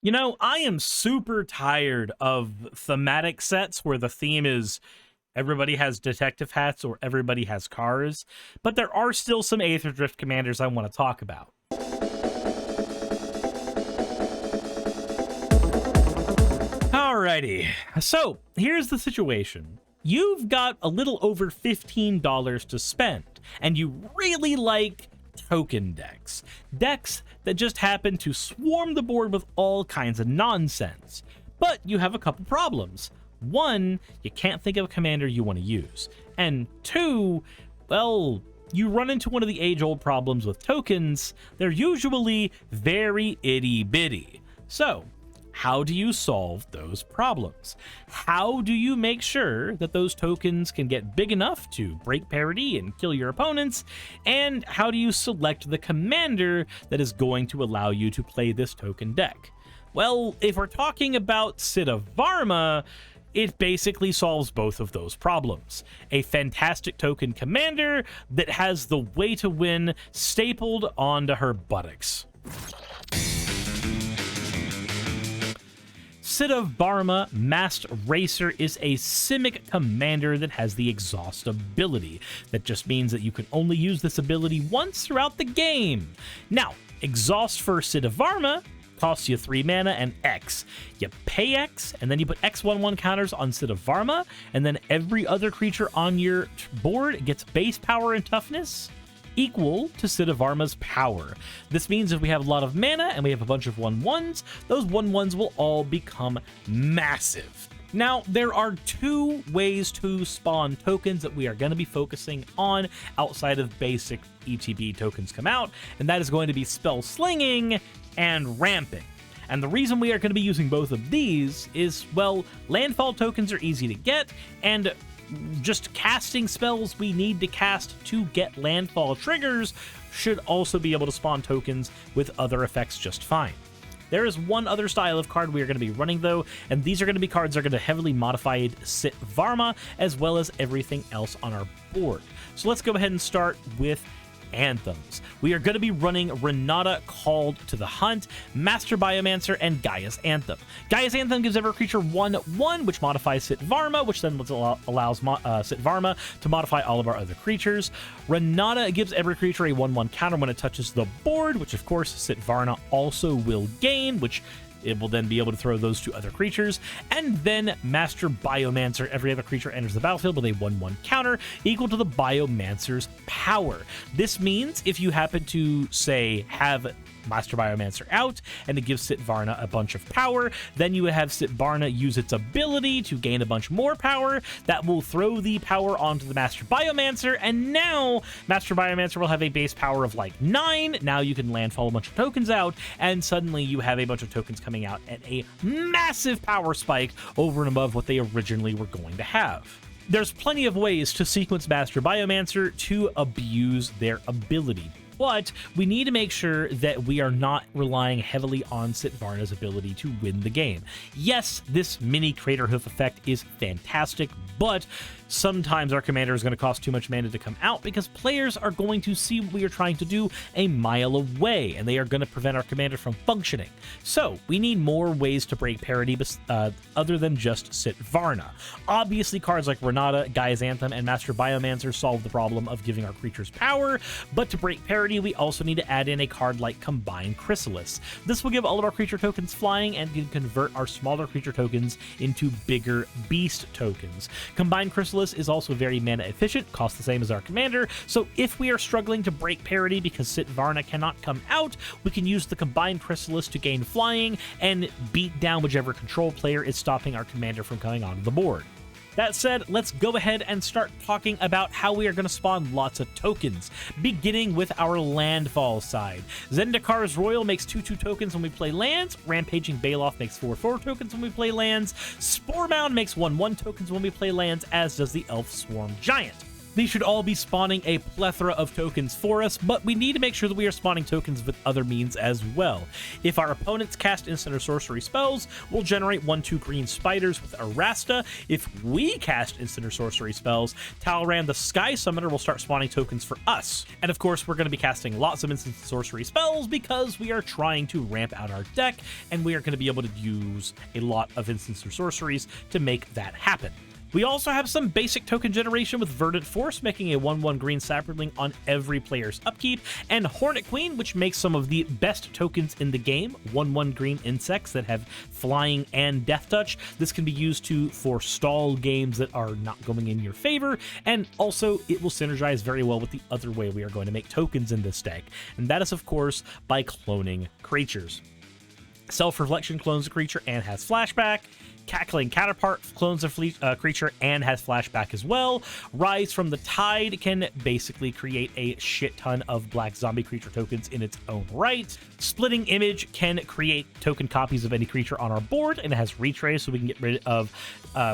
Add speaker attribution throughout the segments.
Speaker 1: You know, I am super tired of thematic sets where the theme is everybody has detective hats or everybody has cars, but there are still some Aether Drift commanders I want to talk about. Alrighty, so here's the situation. You've got a little over $15 to spend, and you really like token decks. Decks that just happen to swarm the board with all kinds of nonsense. But you have a couple problems. One, you can't think of a commander you want to use. And two, well, you run into one of the age-old problems with tokens. They're usually very itty-bitty. So, how do you solve those problems? How do you make sure that those tokens can get big enough to break parity and kill your opponents? And how do you select the commander that is going to allow you to play this token deck? Well, if we're talking about Sita Varma, it basically solves both of those problems. A fantastic token commander that has the way to win stapled onto her buttocks. Sita Varma, Masked Racer, is a Simic commander that has the Exhaust ability. That just means that you can only use this ability once throughout the game. Now, Exhaust for Sita Varma costs you 3 mana and X. You pay X, and then you put X/1/1 counters on Sita Varma, and then every other creature on your board gets base power and toughness equal to Sita Varma's power. This means if we have a lot of mana and we have a bunch of 1/1s, those 1/1s will all become massive. Now, there are 2 ways to spawn tokens that we are going to be focusing on outside of basic ETB tokens come out, and that is going to be Spell Slinging and Ramping. And the reason we are going to be using both of these is, well, landfall tokens are easy to get, and just casting spells we need to cast to get landfall triggers should also be able to spawn tokens with other effects just fine. There is one other style of card we are going to be running, though, and these are going to be cards that are going to heavily modify Sita Varma as well as everything else on our board. So let's go ahead and start with anthems. We are going to be running Renata Called to the Hunt, Master Biomancer, and Gaia's Anthem. Gaia's Anthem gives every creature 1/1, which modifies Sita Varma, which then allows Sita Varma to modify all of our other creatures. Renata gives every creature a 1/1 counter when it touches the board, which of course Sita Varma also will gain, which it will then be able to throw those to other creatures. And then Master Biomancer, every other creature enters the battlefield with a 1/1 counter equal to the Biomancer's power. This means if you happen to, say, have Master Biomancer out and it gives Sita Varma a bunch of power, then you would have Sita Varma use its ability to gain a bunch more power. That will throw the power onto the Master Biomancer, and now Master Biomancer will have a base power of like 9. Now you can landfall a bunch of tokens out, and suddenly you have a bunch of tokens coming out at a massive power spike over and above what they originally were going to have. There's plenty of ways to sequence Master Biomancer to abuse their ability, but we need to make sure that we are not relying heavily on Sita Varma's ability to win the game. Yes, this mini Craterhoof effect is fantastic, but sometimes our commander is going to cost too much mana to come out because players are going to see what we are trying to do a mile away, and they are going to prevent our commander from functioning. So we need more ways to break parity other than just Sita Varma. Obviously, cards like Renata, Gaia's Anthem, and Master Biomancer solve the problem of giving our creatures power, but to break parity, we also need to add in a card like Combined Chrysalis. This will give all of our creature tokens flying and can convert our smaller creature tokens into bigger beast tokens. Combined Chrysalis is also very mana efficient, costs the same as our commander, so if we are struggling to break parity because Sita Varma cannot come out, we can use the Combined Chrysalis to gain flying and beat down whichever control player is stopping our commander from coming onto the board. That said, let's go ahead and start talking about how we are going to spawn lots of tokens, beginning with our landfall side. Zendikar's Royal makes 2/2 tokens when we play lands, Rampaging Baloth makes 4/4 tokens when we play lands, Sporebound makes 1/1 tokens when we play lands, as does the Elf Swarm Giant. These should all be spawning a plethora of tokens for us, but we need to make sure that we are spawning tokens with other means as well. If our opponents cast instant or sorcery spells, we'll generate 1/2 green spiders with Arasta. If we cast instant or sorcery spells, Talran the Sky Summoner will start spawning tokens for us. And of course, we're going to be casting lots of instant sorcery spells because we are trying to ramp out our deck, and we are going to be able to use a lot of instants or sorceries to make that happen. We also have some basic token generation with Verdant Force, making a 1/1 green saproling on every player's upkeep, and Hornet Queen, which makes some of the best tokens in the game, 1/1 green insects that have flying and death touch. This can be used to forestall games that are not going in your favor, and also it will synergize very well with the other way we are going to make tokens in this deck, and that is, of course, by cloning creatures. Self-Reflection clones a creature and has flashback. Cackling Counterpart clones a creature and has flashback as well. Rise from the Tide can basically create a shit ton of black zombie creature tokens in its own right. Splitting Image can create token copies of any creature on our board, and it has retrace, so we can get rid of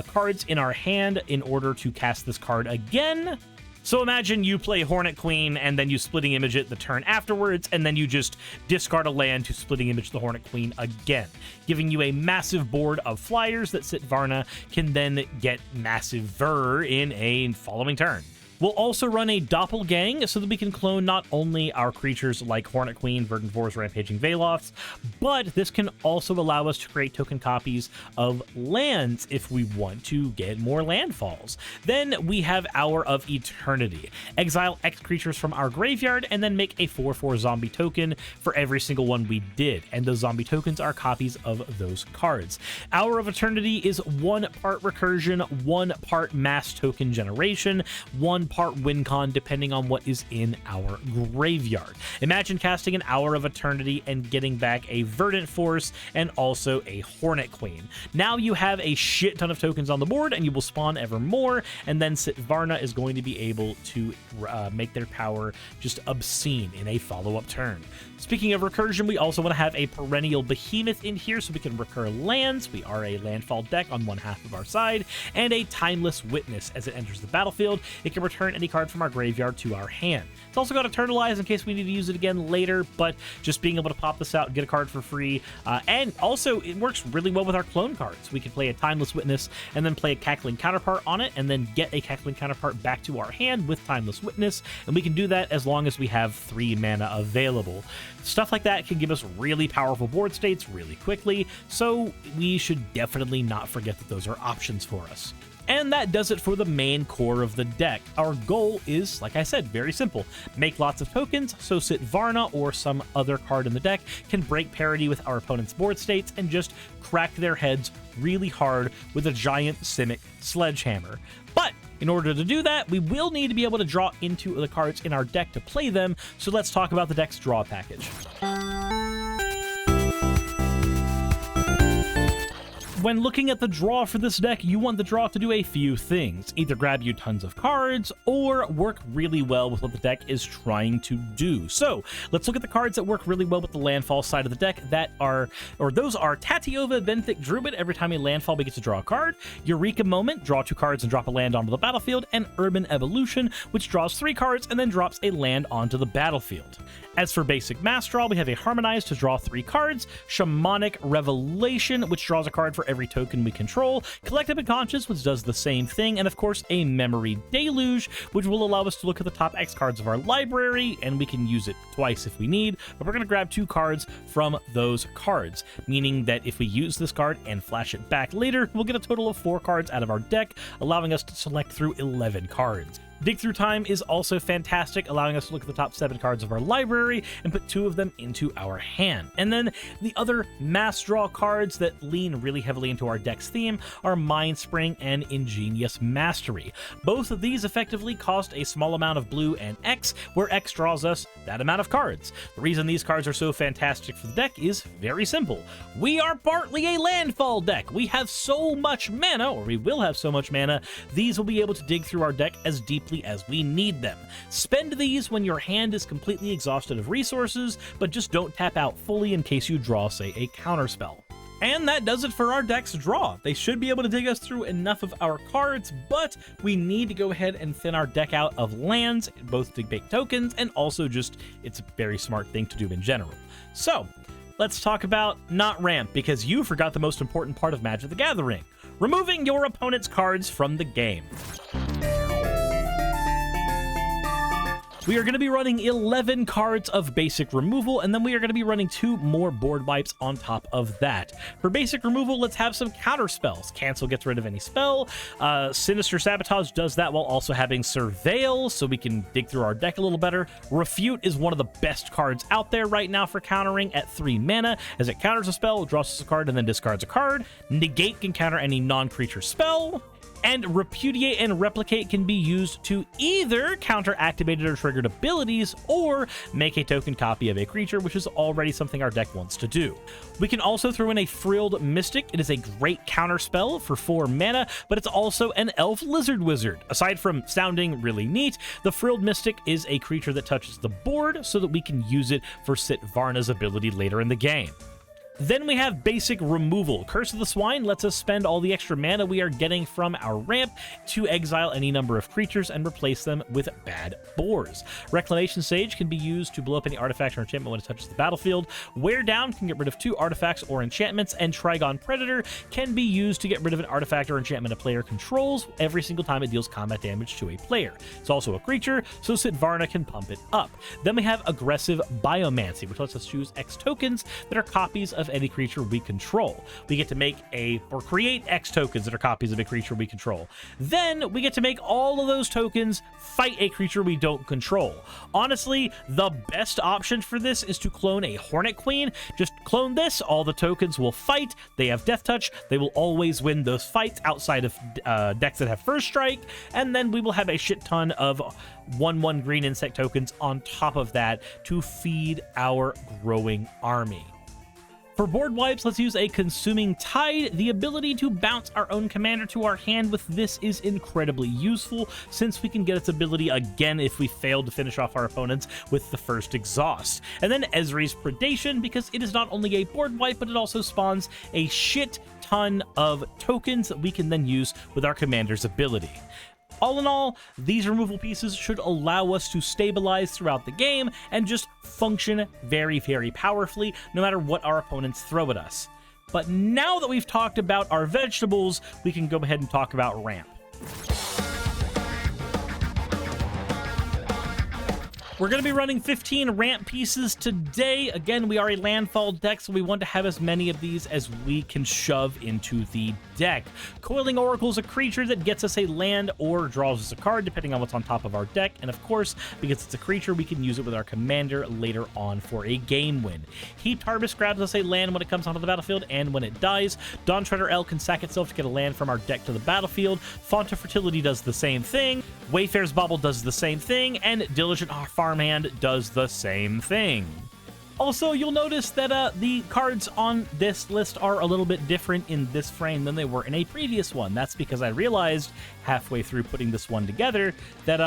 Speaker 1: cards in our hand in order to cast this card again. So imagine you play Hornet Queen, and then you Splitting Image it the turn afterwards, and then you just discard a land to Splitting Image the Hornet Queen again, giving you a massive board of flyers that Sita Varma can then get massive Ver in a following turn. We'll also run a Doppelgang so that we can clone not only our creatures like Hornet Queen, Verdant Force, Rampaging Veloths, but this can also allow us to create token copies of lands if we want to get more landfalls. Then we have Hour of Eternity. Exile X creatures from our graveyard and then make a 4/4 zombie token for every single one we did, and those zombie tokens are copies of those cards. Hour of Eternity is 1 part recursion, 1 part mass token generation, 1 part win con depending on what is in our graveyard. Imagine casting an Hour of Eternity and getting back a Verdant Force and also a Hornet Queen. Now you have a shit ton of tokens on the board, and you will spawn ever more, and then Sita Varma is going to be able to make their power just obscene in a follow-up turn. Speaking of recursion, we also want to have a Perennial Behemoth in here so we can recur lands. We are a landfall deck on one half of our side, and a Timeless Witness. As it enters the battlefield, it can return any card from our graveyard to our hand. It's also got Eternalize in case we need to use it again later, but just being able to pop this out and get a card for free, and also it works really well with our clone cards. We can play a Timeless Witness and then play a Cackling Counterpart on it, and then get a Cackling Counterpart back to our hand with Timeless Witness, and we can do that as long as we have 3 mana available. Stuff like that can give us really powerful board states really quickly, so we should definitely not forget that those are options for us. And that does it for the main core of the deck. Our goal is, like I said, very simple. Make lots of tokens so Sita Varma or some other card in the deck can break parity with our opponent's board states and just crack their heads really hard with a giant Simic sledgehammer. But in order to do that, we will need to be able to draw into the cards in our deck to play them, so let's talk about the deck's draw package. When looking at the draw for this deck, you want the draw to do a few things. Either grab you tons of cards, or work really well with what the deck is trying to do. So, let's look at the cards that work really well with the landfall side of the deck. Those are Tatiova Benthic Druid. Every time a landfall, we get to draw a card. Eureka Moment, draw 2 cards and drop a land onto the battlefield. And Urban Evolution, which draws 3 cards and then drops a land onto the battlefield. As for basic mass draw, we have a Harmonize to draw 3 cards, Shamanic Revelation, which draws a card for every token we control, Collective Unconscious, which does the same thing, and of course a Memory Deluge, which will allow us to look at the top X cards of our library, and we can use it twice if we need, but we're going to grab 2 cards from those cards, meaning that if we use this card and flash it back later, we'll get a total of 4 cards out of our deck, allowing us to select through 11 cards. Dig Through Time is also fantastic, allowing us to look at the top 7 cards of our library and put 2 of them into our hand. And then the other mass draw cards that lean really heavily into our deck's theme are Mind Spring and Ingenious Mastery. Both of these effectively cost a small amount of blue and X, where X draws us that amount of cards. The reason these cards are so fantastic for the deck is very simple. We are partly a landfall deck. We have so much mana, or we will have so much mana, these will be able to dig through our deck as deeply as we need them. Spend these when your hand is completely exhausted of resources, but just don't tap out fully in case you draw, say, a counterspell. And that does it for our deck's draw. They should be able to dig us through enough of our cards, but we need to go ahead and thin our deck out of lands, both to make tokens, and also just, it's a very smart thing to do in general. So, let's talk about not ramp, because you forgot the most important part of Magic the Gathering: removing your opponent's cards from the game. We are going to be running 11 cards of basic removal, and then we are going to be running 2 more board wipes on top of that. For basic removal, let's have some counter spells. Cancel gets rid of any spell. Sinister Sabotage does that while also having Surveil, so we can dig through our deck a little better. Refute is one of the best cards out there right now for countering at 3 mana, as it counters a spell, draws us a card, and then discards a card. Negate can counter any non-creature spell. And Repudiate and Replicate can be used to either counter activated or triggered abilities, or make a token copy of a creature, which is already something our deck wants to do. We can also throw in a Frilled Mystic. It is a great counter spell for 4 mana, but it's also an Elf Lizard Wizard. Aside from sounding really neat, the Frilled Mystic is a creature that touches the board so that we can use it for Sita Varma's ability later in the game. Then we have basic removal. Curse of the Swine lets us spend all the extra mana we are getting from our ramp to exile any number of creatures and replace them with bad boars. Reclamation Sage can be used to blow up any artifact or enchantment when it touches the battlefield. Wear Down can get rid of 2 artifacts or enchantments, and Trigon Predator can be used to get rid of an artifact or enchantment a player controls every single time it deals combat damage to a player. It's also a creature, so Sita Varma can pump it up. Then we have Aggressive Biomancy, which lets us choose X tokens that are copies of any creature we control. We get to make or create X tokens that are copies of a creature we control. Then we get to make all of those tokens fight a creature we don't control. Honestly, the best option for this is to clone a Hornet Queen. Just clone this, all the tokens will fight, they have Death Touch, they will always win those fights outside of decks that have First Strike, and then we will have a shit ton of 1/1 green insect tokens on top of that to feed our growing army. For board wipes, let's use a Consuming Tide. The ability to bounce our own commander to our hand with this is incredibly useful, since we can get its ability again if we fail to finish off our opponents with the first exhaust. And then Ezre's Predation, because it is not only a board wipe, but it also spawns a shit ton of tokens that we can then use with our commander's ability. All in all, these removal pieces should allow us to stabilize throughout the game and just function very, very powerfully, no matter what our opponents throw at us. But now that we've talked about our vegetables, we can go ahead and talk about ramp. We're going to be running 15 ramp pieces today. Again, we are a landfall deck, so we want to have as many of these as we can shove into the deck. Coiling Oracle is a creature that gets us a land or draws us a card, depending on what's on top of our deck. And of course, because it's a creature, we can use it with our commander later on for a game win. Heaped Harvest grabs us a land when it comes onto the battlefield and when it dies. Dawn Treader L can sack itself to get a land from our deck to the battlefield. Font of Fertility does the same thing. Wayfarer's Bauble does the same thing. And Diligent Farmhand does the same thing. Also, you'll notice that the cards on this list are a little bit different in this frame than they were in a previous one. That's because I realized halfway through putting this one together that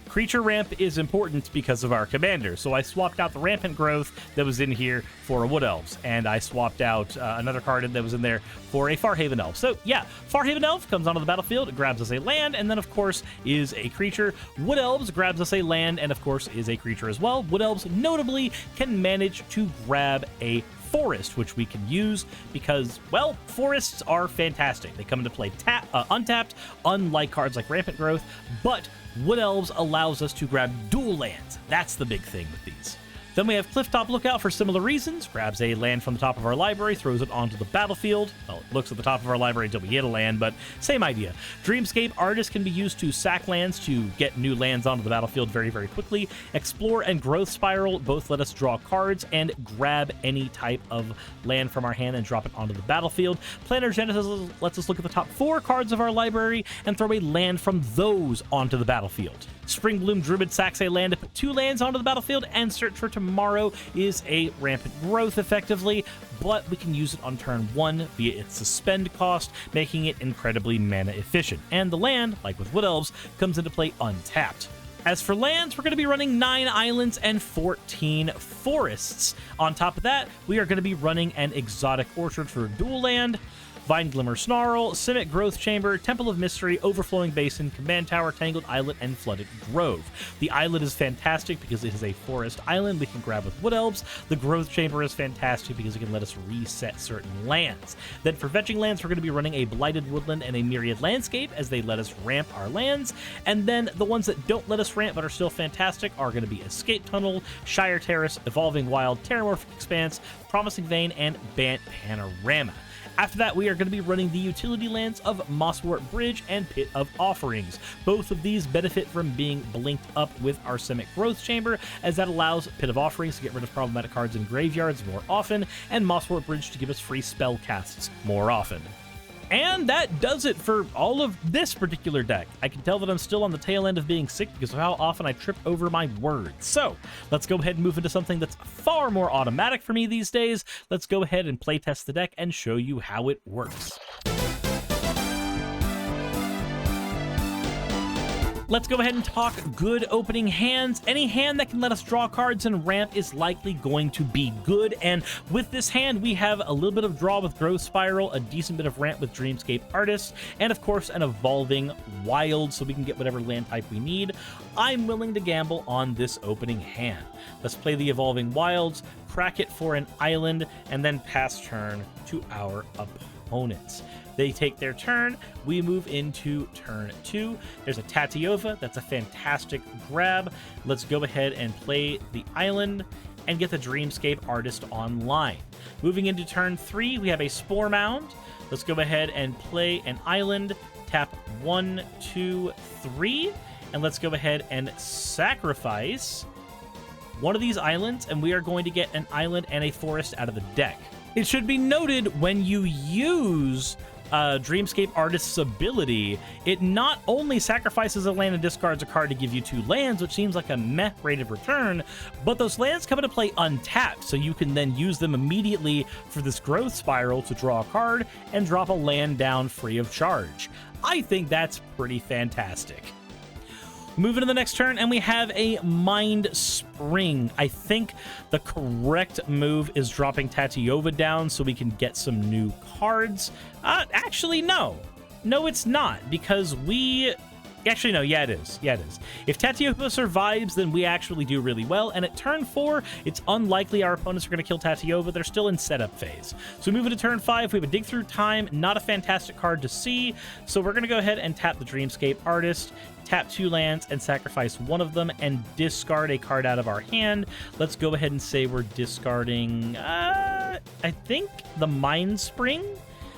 Speaker 1: creature ramp is important because of our commander. So I swapped out the Rampant Growth that was in here for a Wood Elves, and I swapped out another card that was in there for a Farhaven Elf. So yeah, Farhaven Elf comes onto the battlefield, it grabs us a land, and then of course is a creature. Wood Elves grabs us a land, and of course is a creature as well. Wood Elves notably can manage to grab a forest, which we can use because, well, forests are fantastic. They come into play untapped, unlike cards like Rampant Growth, but Wood Elves allows us to grab dual lands. That's the big thing with these. Then we have Clifftop Lookout for similar reasons. Grabs a land from the top of our library, throws it onto the battlefield. Well, it looks at the top of our library until we hit a land, but same idea. Dreamscape Artist can be used to sack lands to get new lands onto the battlefield very, very quickly. Explore and Growth Spiral both let us draw cards and grab any type of land from our hand and drop it onto the battlefield. Planar Genesis lets us look at the top 4 cards of our library and throw a land from those onto the battlefield. Springbloom Druid sacks a land to put 2 lands onto the battlefield, and Search for Tomorrow is a Rampant Growth effectively, but we can use it on turn 1 via its suspend cost, making it incredibly mana efficient. And the land, like with Wood Elves, comes into play untapped. As for lands, we're going to be running 9 islands and 14 forests. On top of that, we are going to be running an exotic orchard for dual land, Vine Glimmer Snarl, Simic Growth Chamber, Temple of Mystery, Overflowing Basin, Command Tower, Tangled Islet, and Flooded Grove. The islet is fantastic because it is a forest island we can grab with Wood Elves. The Growth Chamber is fantastic because it can let us reset certain lands. Then for fetching lands, we're going to be running a Blighted Woodland and a Myriad Landscape as they let us ramp our lands. And then the ones that don't let us ramp but are still fantastic are going to be Escape Tunnel, Shire Terrace, Evolving Wild, Terramorphic Expanse, Promising Vein, and Bant Panorama. After that, we are going to be running the utility lands of Mosswort Bridge and Pit of Offerings. Both of these benefit from being blinked up with our Simic Growth Chamber, as that allows Pit of Offerings to get rid of problematic cards in graveyards more often, and Mosswort Bridge to give us free spell casts more often. And that does it for all of this particular deck. I can tell that I'm still on the tail end of being sick because of how often I trip over my words. So let's go ahead and move into something that's far more automatic for me these days. Let's go ahead and playtest the deck and show you how it works. Let's go ahead and talk good opening hands. Any hand that can let us draw cards and ramp is likely going to be good. And with this hand, we have a little bit of draw with Growth Spiral, a decent bit of ramp with Dreamscape Artist, and of course an Evolving Wild so we can get whatever land type we need. I'm willing to gamble on this opening hand. Let's play the Evolving Wilds, crack it for an island, and then pass turn to our opponents. They take their turn, we move into turn 2. There's a Tatiova, that's a fantastic grab. Let's go ahead and play the island and get the Dreamscape Artist online. Moving into turn 3, we have a Spore Mound. Let's go ahead and play an island, tap 1, 2, 3, and let's go ahead and sacrifice one of these islands, and we are going to get an island and a forest out of the deck. It should be noted when you use Dreamscape Artist's ability, it not only sacrifices a land and discards a card to give you 2 lands, which seems like a meh rate of return, but those lands come into play untapped, so you can then use them immediately for this Growth Spiral to draw a card and drop a land down free of charge. I think that's pretty fantastic. Moving to the next turn, and we have a Mind Spring. I think the correct move is dropping Tatiova down so we can get some new cards. Actually, no. No, it's not, because we... Actually, no, yeah, it is. Yeah, it is. If Tatiova survives, then we actually do really well, and at turn 4, it's unlikely our opponents are going to kill Tatiova. They're still in setup phase. So moving to turn 5, we have a Dig Through Time, not a fantastic card to see, so we're going to go ahead and tap the Dreamscape Artist, tap 2 lands, and sacrifice one of them, and discard a card out of our hand. Let's go ahead and say we're discarding, I think, the Mind Spring,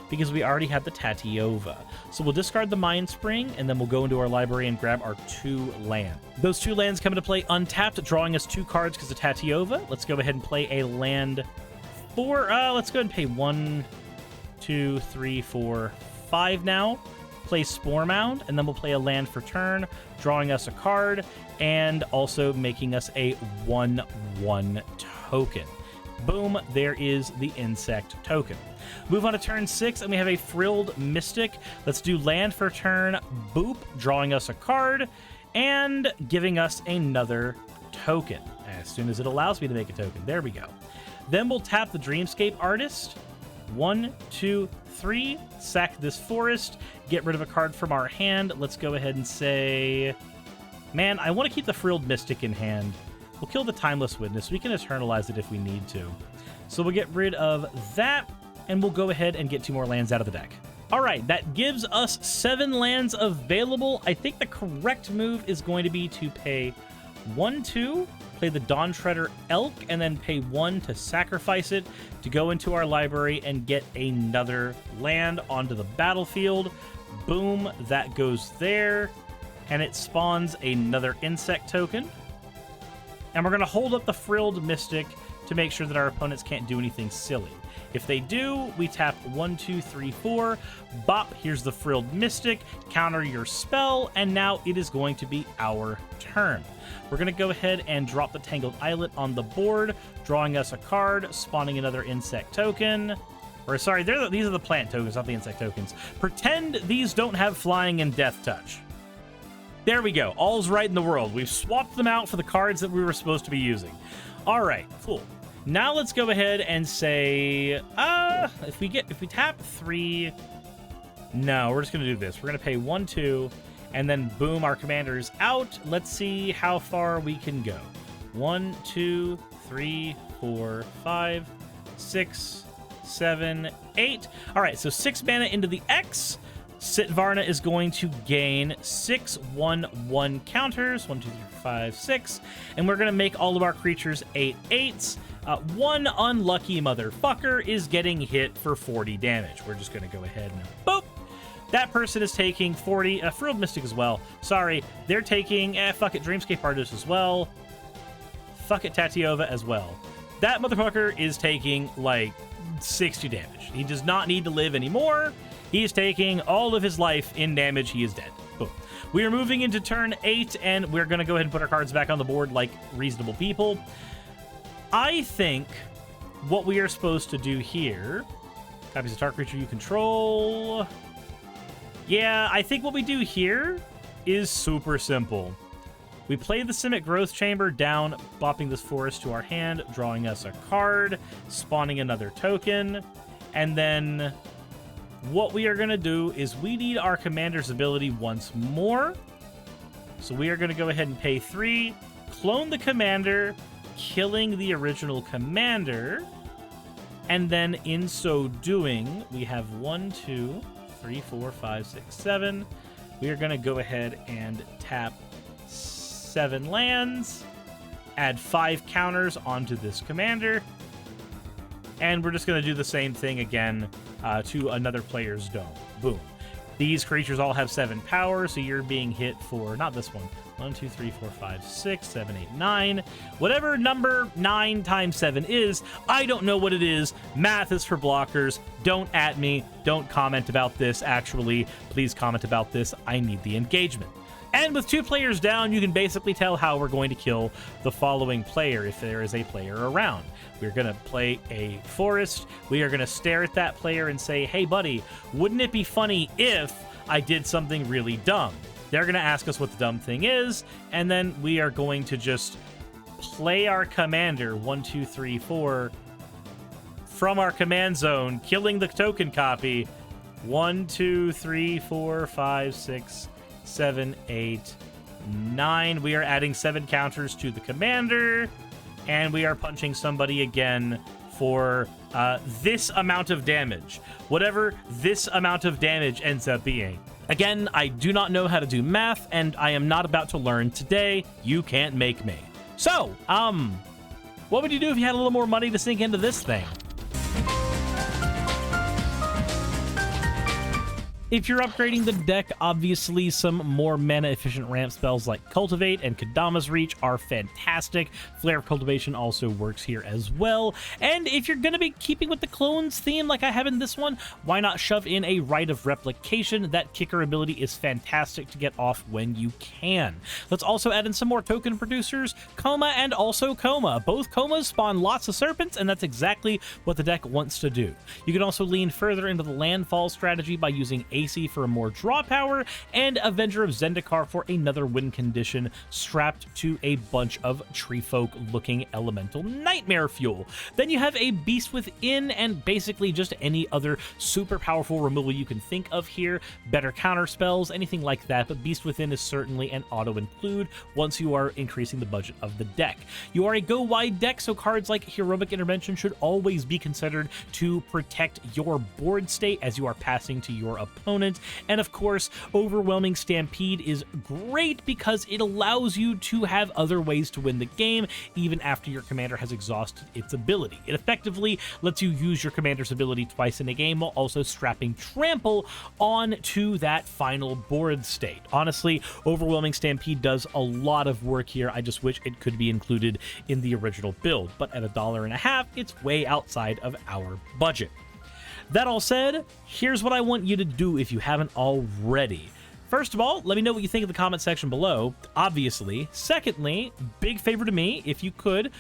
Speaker 1: because we already have the Tatiova. So we'll discard the Mind Spring, and then we'll go into our library and grab our 2 land. Those 2 lands come into play untapped, drawing us 2 cards because of Tatiova. Let's go ahead and play a land for, let's go ahead and pay 1, 2, 3, 4, 5 now. Play Spore Mound, and then we'll play a land for turn, drawing us a card, and also making us a 1/1 token. Boom, there is the insect token. Move on to turn 6, and we have a Frilled Mystic. Let's do land for turn, boop, drawing us a card, and giving us another token. As soon as it allows me to make a token. There we go. Then we'll tap the Dreamscape Artist. 1, 2, 3, sack this forest, get rid of a card from our hand. Let's go ahead and say, man, I want to keep the Frilled Mystic in hand. We'll kill the Timeless Witness. We can eternalize it if we need to. So we'll get rid of that, and we'll go ahead and get 2 more lands out of the deck. All right, that gives us 7 lands available. I think the correct move is going to be to pay 1, 2, play the Dawn Treader Elk, and then pay 1 to sacrifice it to go into our library and get another land onto the battlefield. Boom, that goes there, and it spawns another insect token. And we're going to hold up the Frilled Mystic to make sure that our opponents can't do anything silly. If they do, we tap 1, 2, 3, 4. Bop, here's the Frilled Mystic. Counter your spell, and now it is going to be our turn. We're going to go ahead and drop the Tangled Islet on the board, drawing us a card, spawning another insect token. Or sorry, these are the plant tokens, not the insect tokens. Pretend these don't have flying and death touch. There we go. All's right in the world. We've swapped them out for the cards that we were supposed to be using. All right, cool. Now let's go ahead and say, if we tap 3, no, we're just going to do this. We're going to pay 1, 2, and then boom, our commander's out. Let's see how far we can go. 1, 2, 3, 4, 5, 6, 7, 8. All right, so 6 mana into the X. Sita Varma is going to gain 6 1/1 counters. 1, 2, 3, 4, 5, 6. And we're going to make all of our creatures 8/8s. One unlucky motherfucker is getting hit for 40 damage. We're just going to go ahead and boop. That person is taking 40. Frilled Mystic as well. Sorry. They're taking, fuck it, Dreamscape Artist as well. Fuck it, Tatiova as well. That motherfucker is taking, like, 60 damage. He does not need to live anymore. He is taking all of his life in damage. He is dead. Boom. We are moving into turn 8, and we're going to go ahead and put our cards back on the board like reasonable people. I think what we are supposed to do here... Copies a target creature you control... Yeah, I think what we do here is super simple. We play the Simic Growth Chamber down, bopping this forest to our hand, drawing us a card, spawning another token, and then what we are going to do is we need our commander's ability once more. So we are going to go ahead and pay 3, clone the commander, killing the original commander, and then in so doing, we have 1, 2, 3, 4, 5, 6, 7. We are going to go ahead and tap 7 lands, add 5 counters onto this commander, and we're just going to do the same thing again to another player's dome. Boom. These creatures all have 7 power, so you're being hit for, not this one, 1, 2, 3, 4, 5, 6, 7, 8, 9. Whatever number 9 times 7 is, I don't know what it is. Math is for blockers. Don't at me. Don't comment about this, actually. Please comment about this. I need the engagement. And with 2 players down, you can basically tell how we're going to kill the following player if there is a player around. We're going to play a forest. We are going to stare at that player and say, hey, buddy, wouldn't it be funny if I did something really dumb? They're going to ask us what the dumb thing is, and then we are going to just play our commander 1, 2, 3, 4 from our command zone, killing the token copy. 1, 2, 3, 4, 5, 6, 7, 8, 9. We are adding 7 counters to the commander, and we are punching somebody again for this amount of damage. Whatever this amount of damage ends up being. Again, I do not know how to do math, and I am not about to learn today. You can't make me. So, what would you do if you had a little more money to sink into this thing? If you're upgrading the deck, obviously some more mana-efficient ramp spells like Cultivate and Kadama's Reach are fantastic. Flare of Cultivation also works here as well. And if you're going to be keeping with the clones theme like I have in this one, why not shove in a Rite of Replication? That kicker ability is fantastic to get off when you can. Let's also add in some more token producers, Coma and also Coma. Both Comas spawn lots of serpents, and that's exactly what the deck wants to do. You can also lean further into the landfall strategy by using AC for a more draw power, and Avenger of Zendikar for another win condition strapped to a bunch of tree folk looking elemental nightmare fuel. Then you have a Beast Within and basically just any other super powerful removal you can think of here, better counter spells, anything like that, but Beast Within is certainly an auto include once you are increasing the budget of the deck. You are a go wide deck, so cards like Heroic Intervention should always be considered to protect your board state as you are passing to your opponent. And of course, Overwhelming Stampede is great because it allows you to have other ways to win the game even after your commander has exhausted its ability. It effectively lets you use your commander's ability twice in a game while also strapping Trample onto that final board state. Honestly, Overwhelming Stampede does a lot of work here. I just wish it could be included in the original build, but at $1.50, it's way outside of our budget. That all said, here's what I want you to do if you haven't already. First of all, let me know what you think in the comment section below, obviously. Secondly, big favor to me, if you could,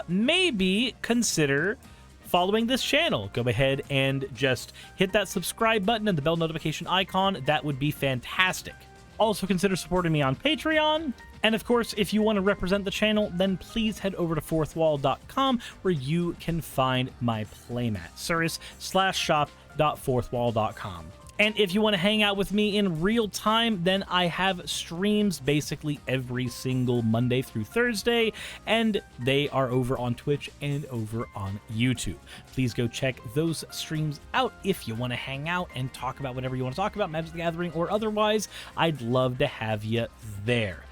Speaker 1: maybe consider following this channel. Go ahead and just hit that subscribe button and the bell notification icon. That would be fantastic. Also consider supporting me on Patreon. And of course, if you want to represent the channel, then please head over to fourthwall.com where you can find my playmat, suris/shop.fourthwall.com. And if you want to hang out with me in real time, then I have streams basically every single Monday through Thursday, and they are over on Twitch and over on YouTube. Please go check those streams out if you want to hang out and talk about whatever you want to talk about, Magic the Gathering or otherwise. I'd love to have you there.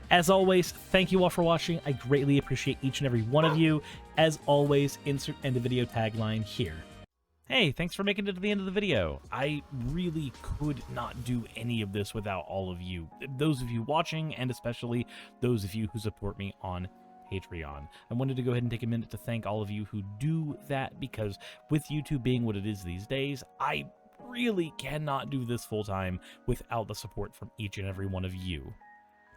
Speaker 1: As always, thank you all for watching. I greatly appreciate each and every one of you. As always, insert end of video tagline here. Hey, thanks for making it to the end of the video. I really could not do any of this without all of you. Those of you watching, and especially those of you who support me on Patreon. I wanted to go ahead and take a minute to thank all of you who do that, because with YouTube being what it is these days, I really cannot do this full time without the support from each and every one of you.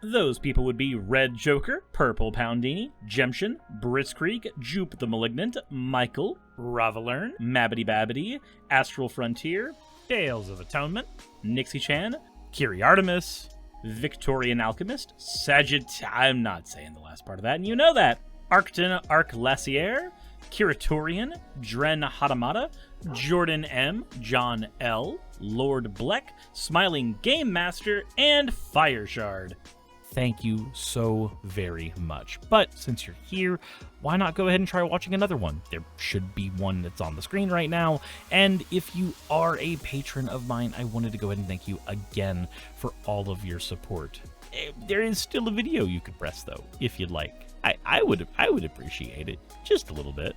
Speaker 1: Those people would be Red Joker, Purple Poundini, Jemshin, Britzkrieg, Jupe the Malignant, Michael, Ravelern, Mabbity Babbity, Astral Frontier, Tales of Atonement, Nixie Chan, Kiri Artemis, Victorian Alchemist, I'm not saying the last part of that, and you know that, Arcton Arclacier, Kiratorian, Dren Hadamata, Jordan M, John L, Lord Bleck, Smiling Game Master, and Fireshard. Thank you so very much. But since you're here, why not go ahead and try watching another one? There should be one that's on the screen right now. And if you are a patron of mine, I wanted to go ahead and thank you again for all of your support. There is still a video you could press though, if you'd like. I would appreciate it just a little bit.